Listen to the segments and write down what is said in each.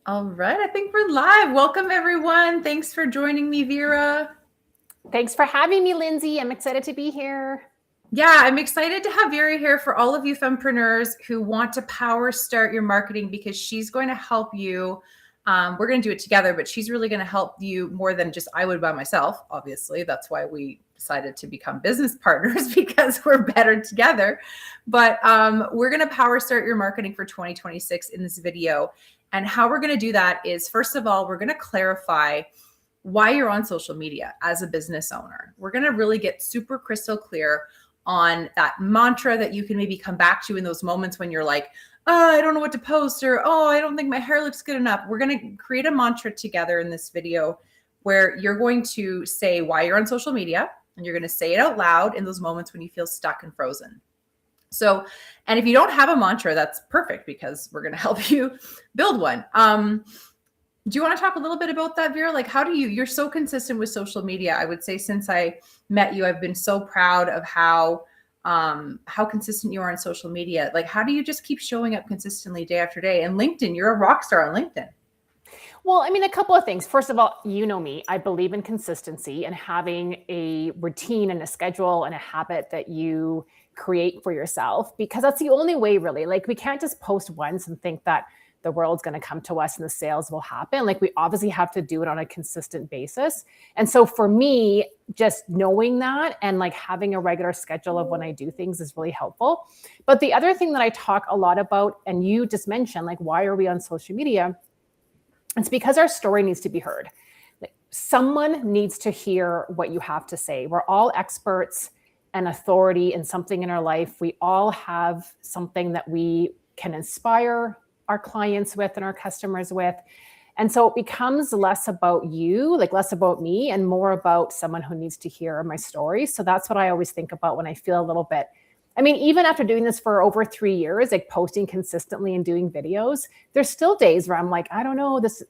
All right, I think we're live. Welcome, everyone. Thanks for joining me, Vera. Thanks for having me, Lindsay. I'm excited to be here. Yeah, I'm excited to have Vera here for all of you fempreneurs who want to power start your marketing because she's going to help you. We're going to do it together, but she's really going to help you more than just I would by myself. Obviously, that's why we decided to become business partners because we're better together. But we're going to power start your marketing for 2026 in this video. And how we're going to do that is, first of all, we're going to clarify why you're on social media as a business owner. We're going to really get super crystal clear on that mantra that you can maybe come back to in those moments when you're like, oh, I don't know what to post, or, oh, I don't think my hair looks good enough. We're going to create a mantra together in this video where you're going to say why you're on social media, and you're going to say it out loud in those moments when you feel stuck and frozen. So, and if you don't have a mantra, that's perfect because we're going to help you build one. Do you want to talk a little bit about that, Vera? Like, you're so consistent with social media. I would say since I met you, I've been so proud of how consistent you are on social media. Like, how do you just keep showing up consistently day after day? And LinkedIn, you're a rock star on LinkedIn. Well, I mean, a couple of things. First of all, you know me, I believe in consistency and having a routine and a schedule and a habit that you create for yourself, because that's the only way, really. Like, we can't just post once and think that the world's going to come to us and the sales will happen. Like, we obviously have to do it on a consistent basis. And so for me, just knowing that and like having a regular schedule of when I do things is really helpful. But the other thing that I talk a lot about, and you just mentioned, like, why are we on social media? It's because our story needs to be heard. Like, someone needs to hear what you have to say. We're all experts and authority in something in our life. We all have something that we can inspire our clients with and our customers with. And so it becomes less about you, like less about me, and more about someone who needs to hear my story. So that's what I always think about when I feel a little bit, I mean, even after doing this for over 3 years, like posting consistently and doing videos, there's still days where I'm like, I don't know, this,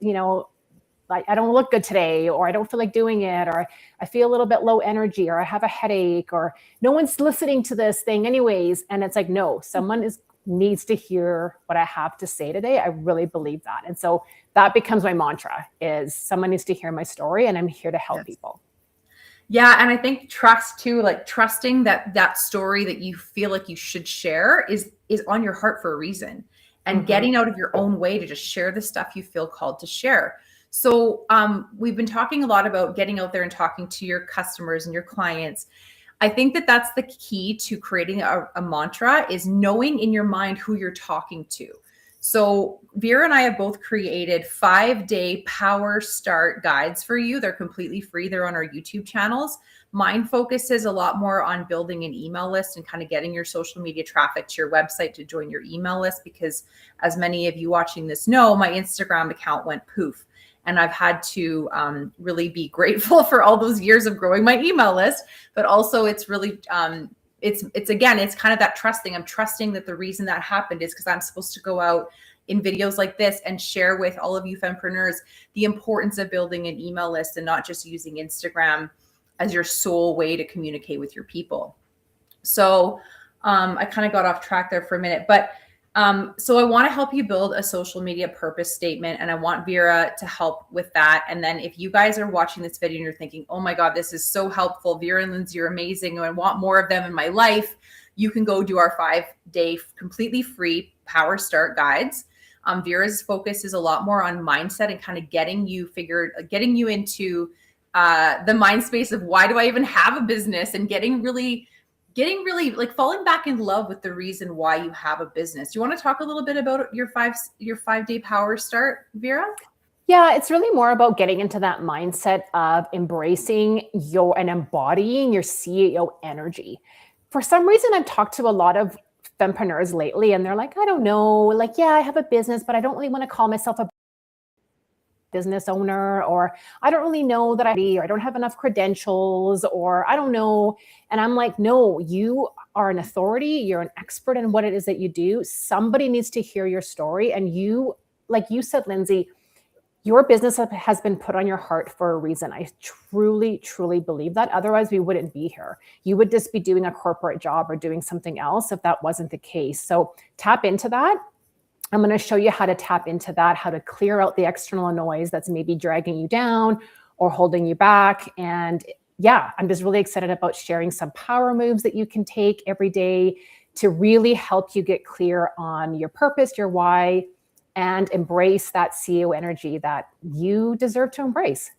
like, I don't look good today, or I don't feel like doing it, or I feel a little bit low energy, or I have a headache, or no one's listening to this thing anyways. And it's like, no, someone needs to hear what I have to say today. I really believe that. And so that becomes my mantra, is someone needs to hear my story, and I'm here to help people. Yeah. And I think trust too, like trusting that story that you feel like you should share is on your heart for a reason, and getting out of your own way to just share the stuff you feel called to share. So we've been talking a lot about getting out there and talking to your customers and your clients. I think that that's the key to creating a mantra, is knowing in your mind who you're talking to. So Vera and I have both created 5-day power start guides for you. They're completely free. They're on our YouTube channels. Mine focuses a lot more on building an email list and kind of getting your social media traffic to your website to join your email list, because as many of you watching this know, my Instagram account went poof. And I've had to really be grateful for all those years of growing my email list. But also it's really, it's kind of that trusting. I'm trusting that the reason that happened is because I'm supposed to go out in videos like this and share with all of you fempreneurs the importance of building an email list and not just using Instagram as your sole way to communicate with your people. So I kind of got off track there for a minute, but so I want to help you build a social media purpose statement, and I want Vera to help with that. And then if you guys are watching this video and you're thinking, oh my God, this is so helpful, Vera and Lindsay are amazing, and I want more of them in my life, you can go do our 5-day completely free power start guides. Vera's focus is a lot more on mindset and kind of getting you into the mind space of why do I even have a business, and getting really like falling back in love with the reason why you have a business. Do you want to talk a little bit about your 5-day power start, Vera? Yeah, it's really more about getting into that mindset of embracing and embodying your CEO energy. For some reason, I've talked to a lot of fempreneurs lately, and they're like, I don't know, like, yeah, I have a business, but I don't really want to call myself a business owner, or I don't really know that I don't have enough credentials, or I don't know. And I'm like, no, you are an authority. You're an expert in what it is that you do. Somebody needs to hear your story. And you, like you said, Lindsay, your business has been put on your heart for a reason. I truly, truly believe that. Otherwise, we wouldn't be here. You would just be doing a corporate job or doing something else if that wasn't the case. So tap into that. I'm going to show you how to tap into that, how to clear out the external noise that's maybe dragging you down or holding you back. And yeah, I'm just really excited about sharing some power moves that you can take every day to really help you get clear on your purpose, your why, and embrace that CEO energy that you deserve to embrace.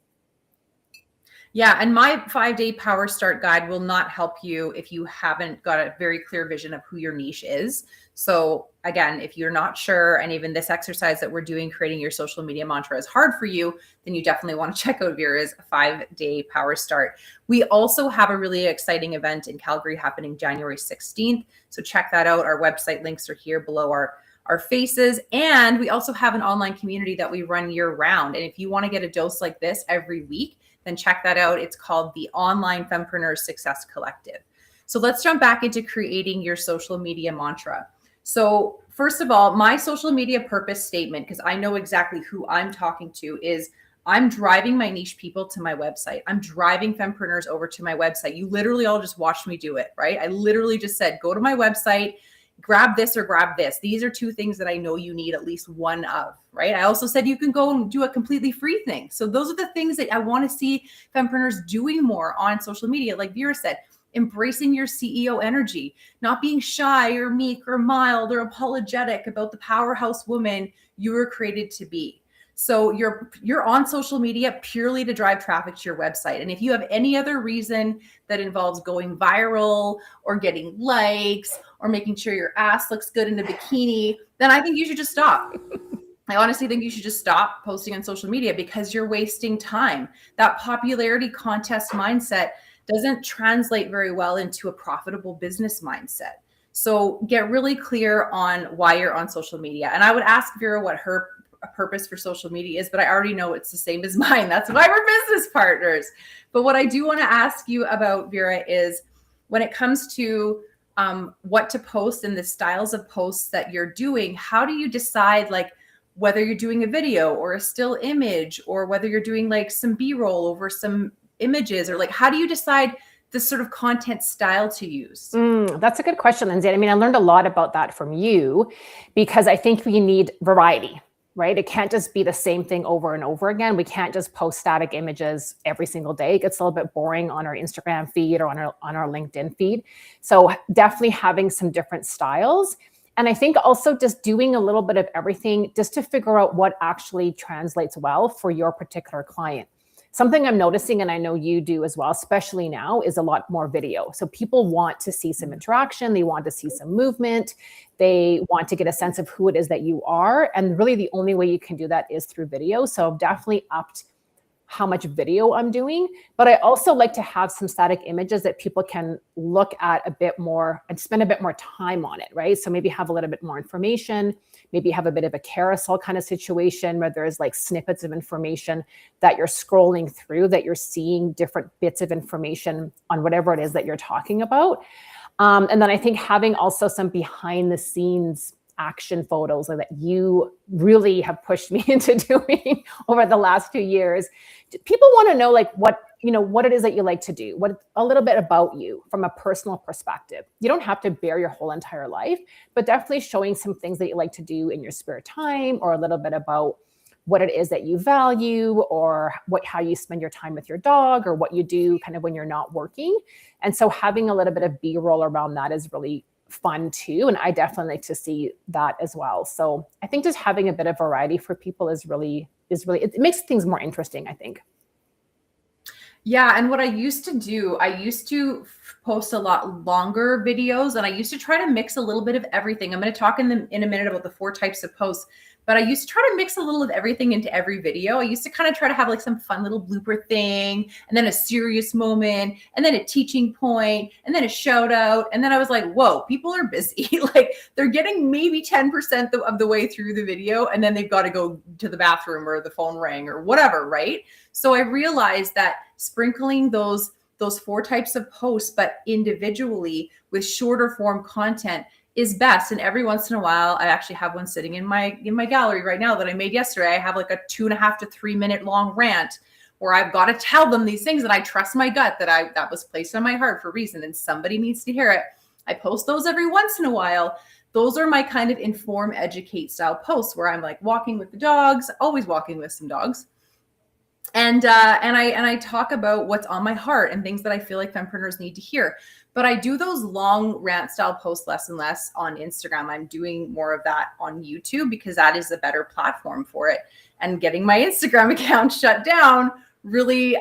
Yeah, and my 5-day power start guide will not help you if you haven't got a very clear vision of who your niche is. So again, if you're not sure, and even this exercise that we're doing, creating your social media mantra, is hard for you, then you definitely want to check out Vera's 5-day power start. We also have a really exciting event in Calgary happening January 16th. So check that out. Our website links are here below our faces. And we also have an online community that we run year round. And if you want to get a dose like this every week, then check that out. It's called the Online Fempreneur Success Collective. So let's jump back into creating your social media mantra. So first of all, my social media purpose statement, because I know exactly who I'm talking to, is I'm driving my niche people to my website. I'm driving fempreneurs over to my website. You literally all just watched me do it, right? I literally just said, go to my website, grab this or grab this. These are two things that I know you need at least one of, right? I also said you can go and do a completely free thing. So those are the things that I want to see fempreneurs doing more on social media. Like Vera said, embracing your CEO energy, not being shy or meek or mild or apologetic about the powerhouse woman you were created to be. So you're on social media purely to drive traffic to your website. And if you have any other reason that involves going viral or getting likes or making sure your ass looks good in a bikini, then I think you should just stop. I honestly think you should just stop posting on social media because you're wasting time. That popularity contest mindset doesn't translate very well into a profitable business mindset. So get really clear on why you're on social media. And I would ask Vera what her purpose for social media is, but I already know it's the same as mine. That's why we're business partners. But what I do want to ask you about, Vera, is when it comes to what to post and the styles of posts that you're doing, how do you decide like whether you're doing a video or a still image, or whether you're doing like some B-roll over some images, or like how do you decide the sort of content style to use? That's a good question, Lindsay. I mean, I learned a lot about that from you because I think we need variety, right? It can't just be the same thing over and over again. We can't just post static images every single day. It gets a little bit boring on our Instagram feed or on our LinkedIn feed. So definitely having some different styles. And I think also just doing a little bit of everything just to figure out what actually translates well for your particular client. Something I'm noticing, and I know you do as well, especially now, is a lot more video. So people want to see some interaction. They want to see some movement. They want to get a sense of who it is that you are. And really the only way you can do that is through video. So I've definitely upped how much video I'm doing, but I also like to have some static images that people can look at a bit more and spend a bit more time on it, right? So maybe have a little bit more information, maybe have a bit of a carousel kind of situation where there's like snippets of information that you're scrolling through, that you're seeing different bits of information on whatever it is that you're talking about. And then I think having also some behind the scenes action photos that you really have pushed me into doing over the last 2 years. People want to know like what it is that you like to do, what a little bit about you from a personal perspective. You don't have to bear your whole entire life, but definitely showing some things that you like to do in your spare time, or a little bit about what it is that you value, or how you spend your time with your dog, or what you do kind of when you're not working. And so having a little bit of B-roll around that is really fun too. And I definitely like to see that as well. So I think just having a bit of variety for people is really, it makes things more interesting, I think. Yeah. And what I used to do, I used to post a lot longer videos, and I used to try to mix a little bit of everything. I'm going to talk in a minute about the 4 types of posts, but I used to try to mix a little of everything into every video. I used to kind of try to have like some fun little blooper thing, and then a serious moment, and then a teaching point, and then a shout out. And then I was like, whoa, people are busy. Like they're getting maybe 10% of the way through the video, and then they've got to go to the bathroom or the phone rang or whatever, right? So I realized that sprinkling those 4 types of posts, but individually with shorter form content is best. And every once in a while, I actually have one sitting in my gallery right now that I made yesterday. I have like a 2.5 to 3 minute long rant where I've got to tell them these things, and I trust my gut that was placed on my heart for a reason, and somebody needs to hear it. I post those every once in a while, Those are my kind of inform, educate style posts where I'm like walking with the dogs, always walking with some dogs. And I talk about what's on my heart and things that I feel like fempreneurs need to hear. But I do those long rant style posts less and less on Instagram. I'm doing more of that on YouTube because that is a better platform for it. And getting my Instagram account shut down really,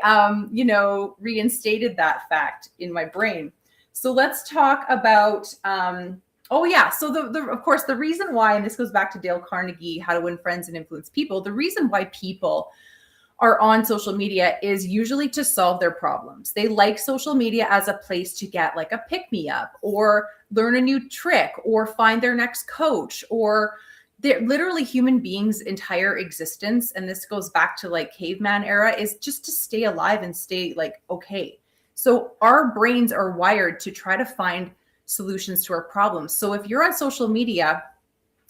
reinstated that fact in my brain. So let's talk about, so of course, the reason why, and this goes back to Dale Carnegie, How to Win Friends and Influence People, the reason why people are on social media is usually to solve their problems. They like social media as a place to get like a pick me up or learn a new trick or find their next coach, or they're literally human beings' entire existence. And this goes back to like caveman era, is just to stay alive and stay like, okay. So our brains are wired to try to find solutions to our problems. So if you're on social media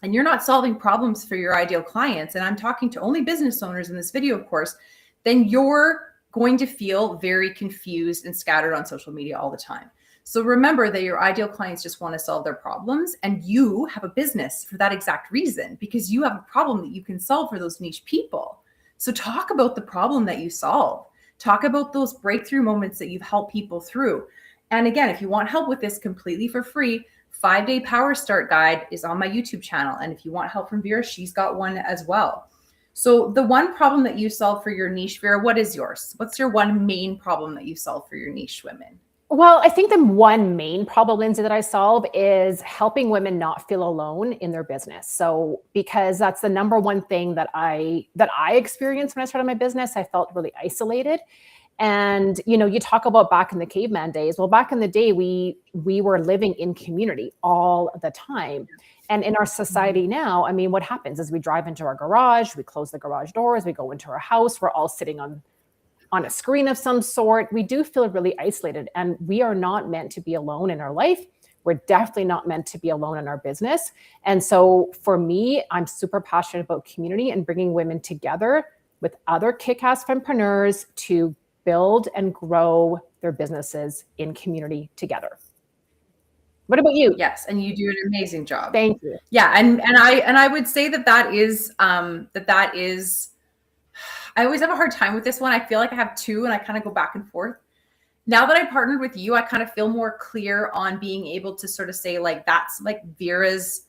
and you're not solving problems for your ideal clients, and I'm talking to only business owners in this video, of course, then you're going to feel very confused and scattered on social media all the time. So remember that your ideal clients just want to solve their problems, and you have a business for that exact reason, because you have a problem that you can solve for those niche people. So talk about the problem that you solve. Talk about those breakthrough moments that you've helped people through. And again, if you want help with this completely for free, 5-day Power Start Guide is on my YouTube channel. And if you want help from Vera, she's got one as well. So the one problem that you solve for your niche, Vera, what is yours? What's your one main problem that you solve for your niche women? Well, I think the one main problem, Lindsay, that I solve is helping women not feel alone in their business. So because that's the number one thing that I experienced when I started my business, I felt really isolated. And, you talk about back in the caveman days. Well, back in the day, we were living in community all the time. And in our society now, I mean, what happens is we drive into our garage, we close the garage doors, we go into our house, we're all sitting on a screen of some sort. We do feel really isolated, and we are not meant to be alone in our life. We're definitely not meant to be alone in our business. And so for me, I'm super passionate about community and bringing women together with other kick-ass fempreneurs to build and grow their businesses in community together. What about you? Yes, and you do an amazing job. Thank you. Yeah, and I would say that is I always have a hard time with this one. I feel like I have two and I kind of go back and forth. Now that I partnered with you, I kind of feel more clear on being able to sort of say like, that's like Vera's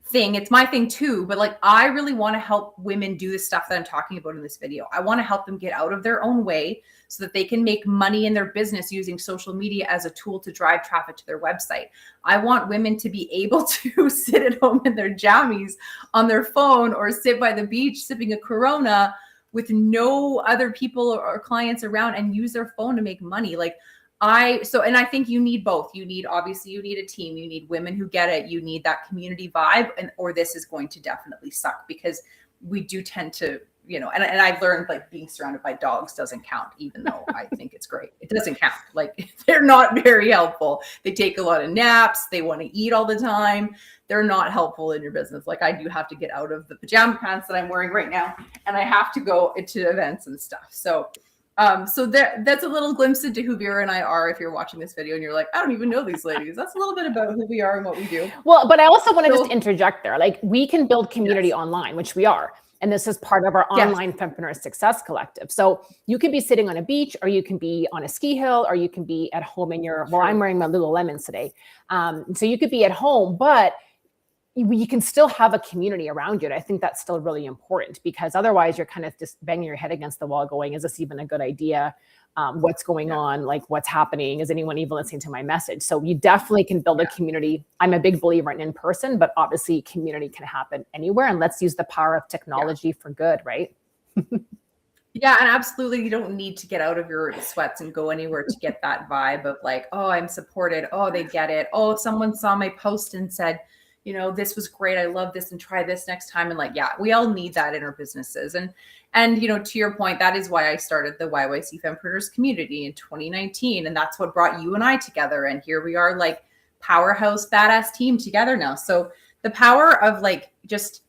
thing. It's my thing too, but like, I really want to help women do the stuff that I'm talking about in this video. I want to help them get out of their own way so that they can make money in their business using social media as a tool to drive traffic to their website. I want women to be able to sit at home in their jammies on their phone or sit by the beach sipping a Corona with no other people or clients around and use their phone to make money. And I think you need both. You need a team. You need women who get it. You need that community vibe, or this is going to definitely suck, because we do tend to, and I've learned like being surrounded by dogs doesn't count, even though I think it's great. It doesn't count. Like, they're not very helpful. They take a lot of naps. They want to eat all the time. They're not helpful in your business. Like, I do have to get out of the pajama pants that I'm wearing right now, and I have to go to events and stuff. So that's a little glimpse into who Vera and I are. If you're watching this video and you're like, I don't even know these ladies. That's a little bit about who we are and what we do. Well, but I also want to just interject there. Like, we can build community online, which we are. And this is part of our online Fempreneur Success Collective. So you can be sitting on a beach, or you can be on a ski hill, or you can be at home in your, well, I'm wearing my Lululemons today. So you could be at home, but you can still have a community around you. And I think that's still really important, because otherwise you're kind of just banging your head against the wall going, is this even a good idea? What's going on? Like, what's happening? Is anyone even listening to my message? So you definitely can build a community. I'm a big believer in person, but obviously community can happen anywhere. And let's use the power of technology for good, right? Yeah, and absolutely, you don't need to get out of your sweats and go anywhere to get that vibe of like, oh, I'm supported. Oh, they get it. Oh, someone saw my post and said, this was great. I love this, and try this next time. And like, yeah, we all need that in our businesses. And to your point, that is why I started the YYC Fempreneurs community in 2019. And that's what brought you and I together. And here we are, like, powerhouse badass team together now. So the power of like, just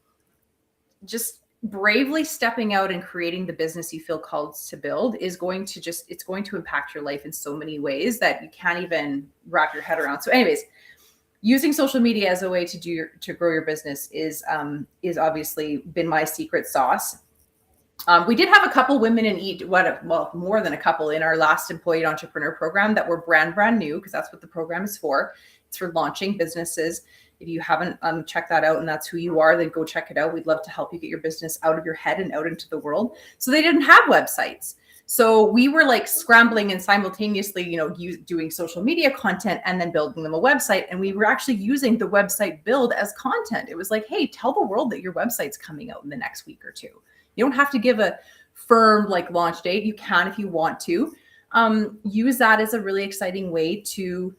bravely stepping out and creating the business you feel called to build is going to it's going to impact your life in so many ways that you can't even wrap your head around. So anyways, using social media as a way to grow your business is obviously been my secret sauce. We did have a couple women more than a couple in our last employee entrepreneur program that were brand new, because that's what the program is for. It's for launching businesses. If you haven't checked that out and that's who you are, then go check it out. We'd love to help you get your business out of your head and out into the world. So they didn't have websites. So we were like scrambling and simultaneously, doing social media content and then building them a website. And we were actually using the website build as content. It was like, hey, tell the world that your website's coming out in the next week or two. You don't have to give a firm like launch date. You can if you want to. Use that as a really exciting way to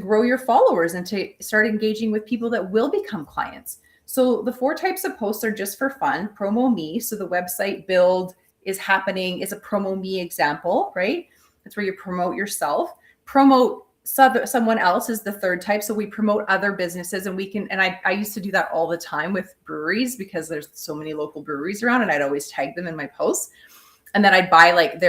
grow your followers and to start engaging with people that will become clients. So the 4 types of posts are just for fun. Promo me. So the website build is happening is a promo me example, right? That's where you promote yourself. Promote someone else is the 3rd type. So we promote other businesses, and I used to do that all the time with breweries, because there's so many local breweries around, and I'd always tag them in my posts. And then I'd buy like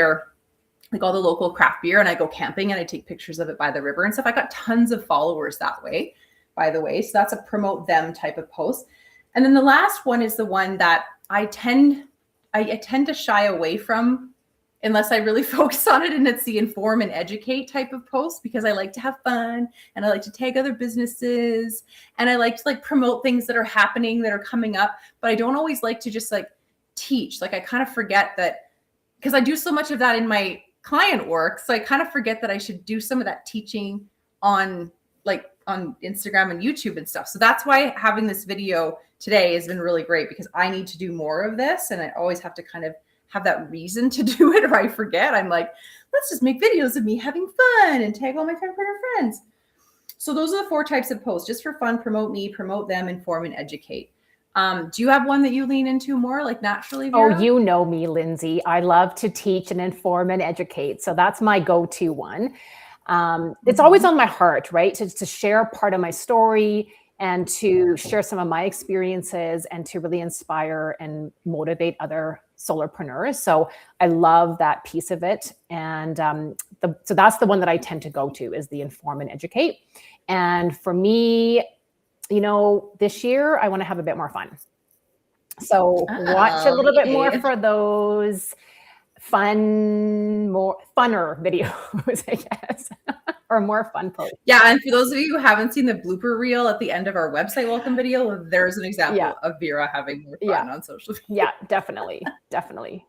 all the local craft beer, and I go camping and I take pictures of it by the river and stuff. I got tons of followers that way, by the way. So that's a promote them type of post. And then the last one is the one that I tend to shy away from unless I really focus on it, and it's the inform and educate type of post, because I like to have fun and I like to tag other businesses and I like to like promote things that are happening, that are coming up, but I don't always like to just like teach. Like I kind of forget that, because I do so much of that in my client work. So I kind of forget that I should do some of that teaching on Instagram and YouTube and stuff. So that's why having this video today has been really great, because I need to do more of this. And I always have to kind of have that reason to do it, or I forget. I'm like, let's just make videos of me having fun and tag all my fempreneur friends. So those are the 4 types of posts, just for fun: promote me, promote them, inform, and educate. Do you have one that you lean into more, like naturally, Vera? Oh, you know me, Lindsay. I love to teach and inform and educate. So that's my go-to one. It's always on my heart, right? To share part of my story and to share some of my experiences and to really inspire and motivate other solopreneurs. So I love that piece of it. And so that's the one that I tend to go to, is the inform and educate. And for me, this year I want to have a bit more fun. So watch a little bit more for those funner videos, I guess, or more fun posts. Yeah. And for those of you who haven't seen the blooper reel at the end of our website welcome video, there's an example of Vera having more fun on social media. Yeah, definitely. Definitely.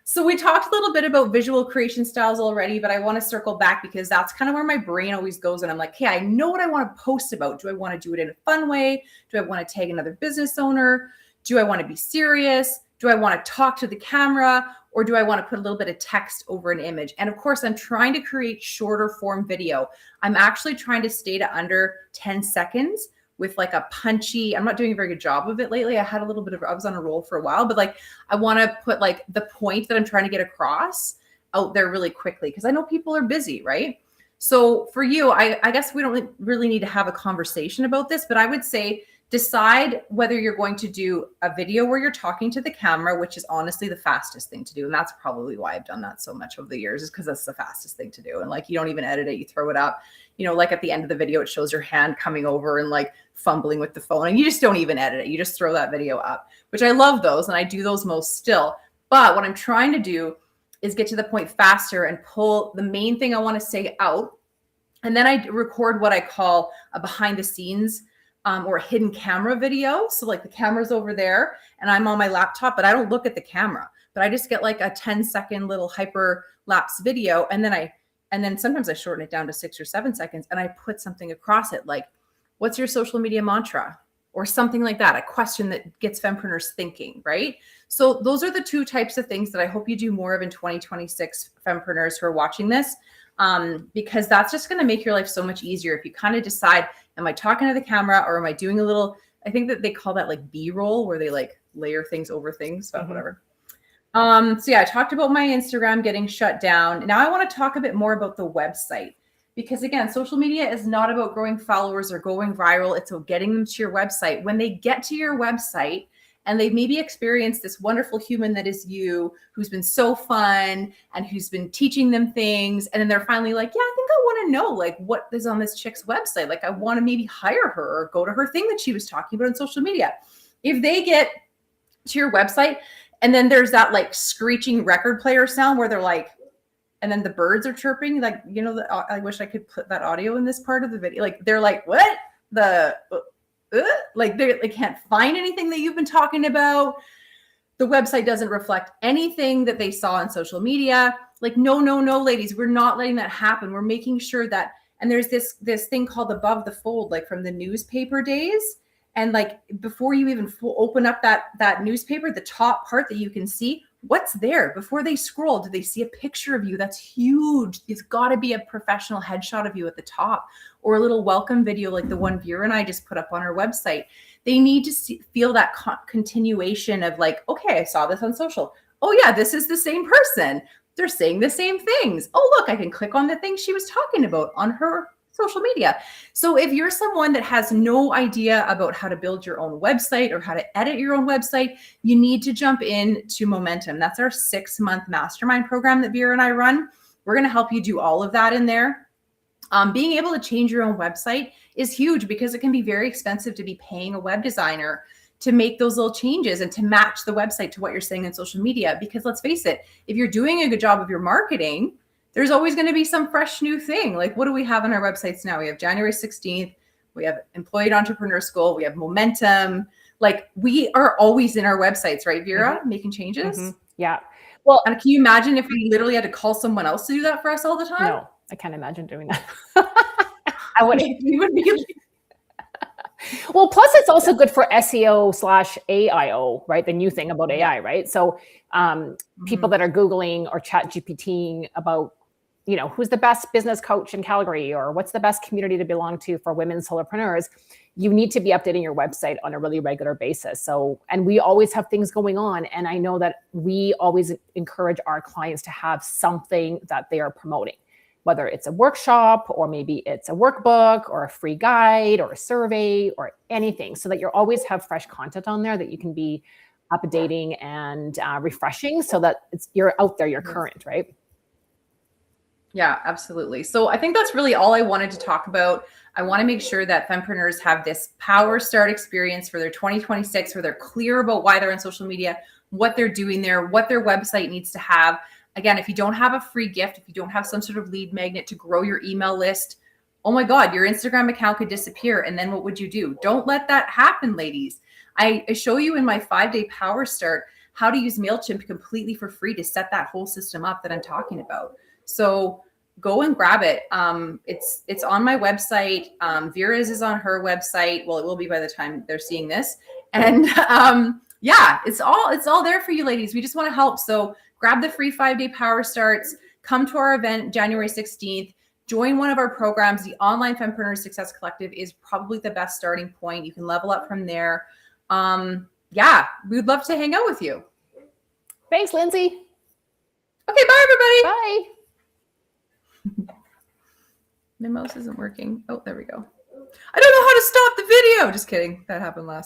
So we talked a little bit about visual creation styles already, but I want to circle back, because that's kind of where my brain always goes. And I'm like, hey, I know what I want to post about. Do I want to do it in a fun way? Do I want to tag another business owner? Do I want to be serious? Do I want to talk to the camera? Or do I want to put a little bit of text over an image? And of course, I'm trying to create shorter form video. I'm actually trying to stay to under 10 seconds with like a punchy, I'm not doing a very good job of it lately. I was on a roll for a while, but like, I want to put like the point that I'm trying to get across out there really quickly, because I know people are busy, right? So for you, I guess we don't really need to have a conversation about this, but I would say decide whether you're going to do a video where you're talking to the camera, which is honestly the fastest thing to do. And that's probably why I've done that so much over the years, is because that's the fastest thing to do. And like, you don't even edit it, you throw it up, like at the end of the video, it shows your hand coming over and like fumbling with the phone, and you just don't even edit it. You just throw that video up, which I love those. And I do those most still. But what I'm trying to do is get to the point faster and pull the main thing I want to say out. And then I record what I call a behind the scenes or a hidden camera video. So like the camera's over there and I'm on my laptop, but I don't look at the camera, but I just get like a 10-second little hyper lapse video. And then sometimes I shorten it down to 6 or 7 seconds and I put something across it. Like, what's your social media mantra? Or something like that, a question that gets fempreneurs thinking, right? So those are the 2 types of things that I hope you do more of in 2026, fempreneurs who are watching this, because that's just going to make your life so much easier. If you kind of decide, am I talking to the camera or am I doing a little, I think that they call that like B-roll, where they like layer things over things, but whatever. So yeah, I talked about my Instagram getting shut down. Now I want to talk a bit more about the website. Because again, social media is not about growing followers or going viral. It's about getting them to your website. When they get to your website and they've maybe experienced this wonderful human that is you, who's been so fun and who's been teaching them things. And then they're finally like, yeah, I think I want want to know like what is on this chick's website. Like I want to maybe hire her or go to her thing that she was talking about on social media. If they get to your website and then there's that like screeching record player sound where they're like, and then the birds are chirping, like, you know, I wish I could put that audio in this part of the video. Like they're like, what? Like they can't find anything that you've been talking about. The website doesn't reflect anything that they saw on social media. Like, no, ladies, we're not letting that happen. We're making sure that, and there's this thing called above the fold, like from the newspaper days. And like, before you even open up that newspaper, the top part that you can see, what's there before they scroll? Do they see a picture of you? That's huge. It's got to be a professional headshot of you at the top, or a little welcome video like the one Vera and I just put up on our website. They need to feel that continuation of like, okay, I saw this on social. Oh yeah, this is the same person. They're saying the same things. Oh, look, I can click on the thing she was talking about on her social media. So if you're someone that has no idea about how to build your own website or how to edit your own website, you need to jump into Momentum. That's our 6-month mastermind program that Vera and I run. We're going to help you do all of that in there. Being able to change your own website is huge because it can be very expensive to be paying a web designer to make those little changes and to match the website to what you're saying on social media. Because let's face it, if you're doing a good job of your marketing, there's always going to be some fresh new thing. Like, what do we have on our websites now? We have January 16th. We have Employed Entrepreneur School. We have Momentum. Like, we are always in our websites, right, Vera, making changes? Mm-hmm. Yeah. Well, and can you imagine if we literally had to call someone else to do that for us all the time? No, I can't imagine doing that. I would. You would be. Well, plus it's also good for SEO/AIO, right? The new thing about AI, right? So people that are Googling or chat GPTing about, you know, who's the best business coach in Calgary, or what's the best community to belong to for women solopreneurs, you need to be updating your website on a really regular basis. So, and we always have things going on. And I know that we always encourage our clients to have something that they are promoting, whether it's a workshop or maybe it's a workbook or a free guide or a survey or anything, so that you always have fresh content on there that you can be updating and refreshing, so that you're out there, you're current, right? Yeah, absolutely. So I think that's really all I wanted to talk about. I want to make sure that fempreneurs have this Power Start experience for their 2026, where they're clear about why they're on social media, what they're doing there, what their website needs to have. Again, if you don't have a free gift, if you don't have some sort of lead magnet to grow your email list, oh my God, your Instagram account could disappear. And then what would you do? Don't let that happen, ladies. I show you in my 5-day Power Start how to use Mailchimp completely for free to set that whole system up that I'm talking about. So go and grab it. It's on my website. Vera's is on her website. Well, it will be by the time they're seeing this. And yeah, it's all there for you, ladies. We just want to help. So grab the free 5-day Power Starts. Come to our event January 16th. Join one of our programs. The Online Fempreneur Success Collective is probably the best starting point. You can level up from there. Yeah, we'd love to hang out with you. Thanks, Lindsay. Okay, bye, everybody. Bye. My mouse isn't working. Oh, there we go. I don't know how to stop the video. Just kidding. That happened last